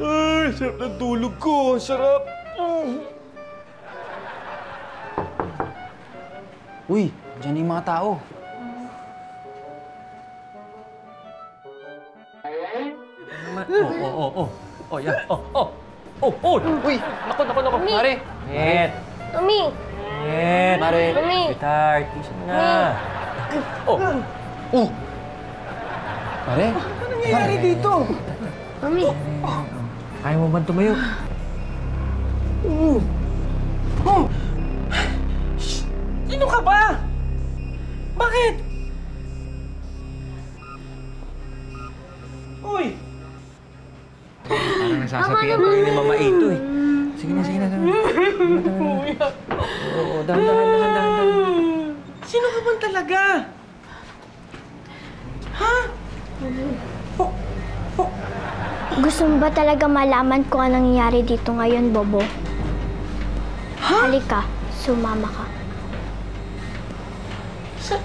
Ay, sarap ng tulog ko. Sarap. Uy, dyan yung mga tao. Oh, yan. Uy! Naku. Mami! Mare! Net! Mami! Net! Mare. Mami! Sweetheart, gising na. Pare, Ano nangyayari dito? Mami! Kaya mo ba tumayo? Sino ka ba? Bakit? Uy! Parang nasasabihan ko rin ni Mama Ito eh. Sige na. Oo, dahan. Sino ka bang talaga? Ha? Gusto mo ba talaga malaman kung anong nangyayari dito ngayon, Bobo? Halika, sumama ka. Sa...